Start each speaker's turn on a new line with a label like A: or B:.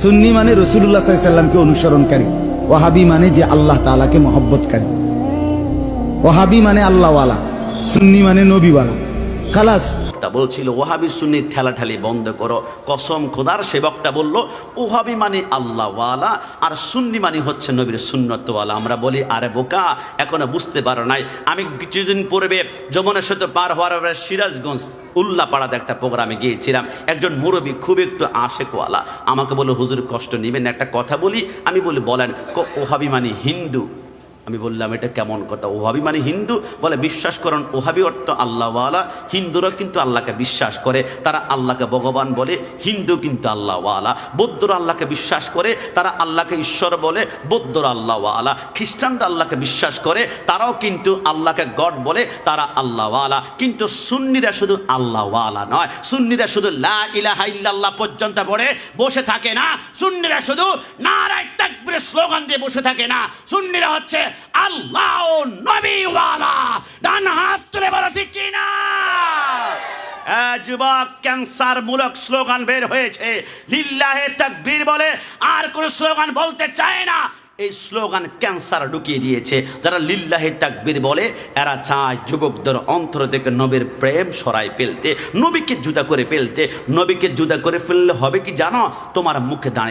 A: সুন্নি মানে রাসূলুল্লাহ সাল্লাল্লাহু আলাইহি সাল্লামকে অনুসরণকারী, ওয়াহাবি মানে যে আল্লাহ তাআলাকে মহব্বতকারী। ওয়াহাবি মানে আল্লাহওয়ালা, সুন্নি মানে নবীওয়ালা। খালাস।
B: তা বলছিল ওয়াহাবি সুন্নির ঠেলাঠালি বন্ধ করো, কসম খোদার। সে বক্তা বলল ওয়াহাবি মানে আল্লাহওয়ালা আর সুন্নি মানে হচ্ছে নবীর সুন্নতওয়ালা। আমরা বলি আরে বোকা, এখনো বুঝতে পারো নাই। আমি কিছুদিন পূর্বে যমুনা সেতু পার হওয়ার পরে সিরাজগঞ্জ উল্লাপাড়াতে একটা প্রোগ্রামে গিয়েছিলাম। একজন মুরব্বী খুব একটু আশেকওয়ালা আমাকে বলে হুজুর কষ্ট নেবেন একটা কথা বলি। আমি বলি বলেন। ওয়াহাবি মানে হিন্দু। আমি বললাম এটা কেমন কথা, ওহাবি মানে হিন্দু? বলে বিশ্বাস করেন ওহাবি অর্থ আল্লাহওয়ালা। হিন্দুরা কিন্তু আল্লাহকে বিশ্বাস করে, তারা আল্লাহকে ভগবান বলে। হিন্দু কিন্তু আল্লাহওয়ালা। বৌদ্ধরা আল্লাহকে বিশ্বাস করে, তারা আল্লাহকে ঈশ্বর বলে, বৌদ্ধরা আল্লাহওয়ালা। খ্রিস্টানরা আল্লাহকে বিশ্বাস করে, তারাও কিন্তু আল্লাহকে গড বলে, তারা আল্লাহওয়ালা। কিন্তু সুন্নিরা শুধু আল্লাহওয়ালা নয়, সুন্নিরা শুধু লা ইলাহা ইল্লাল্লাহ পর্যন্ত পড়ে বসে থাকে না। সুন্নিরা শুধু নারায়ে তাকবীরের স্লোগান দিয়ে বসে থাকে না। সুন্নিরা হচ্ছে আল্লাহ ও নবীওয়ালা। ডান হাত তুলে বলো ঠিক কিনা? যুবক, ক্যান্সার মূলক স্লোগান বের হয়েছে, লিল্লাহে তাকবীর বলে, আর কোন স্লোগান বলতে চায় না। এই স্লোগান ক্যান্সার ঢুকিয়ে দিয়েছে। যারা লিল্লাহে তাকবীর বলে এরা চায় যুবকদের অন্তর থেকে নবীর প্রেম সরাই ফেলতে, নবীকে জুদা করে ফেলতে। নবীকে জুদা করে ফেললে হবে কি জানো? তোমার মুখে দাঁড়িয়ে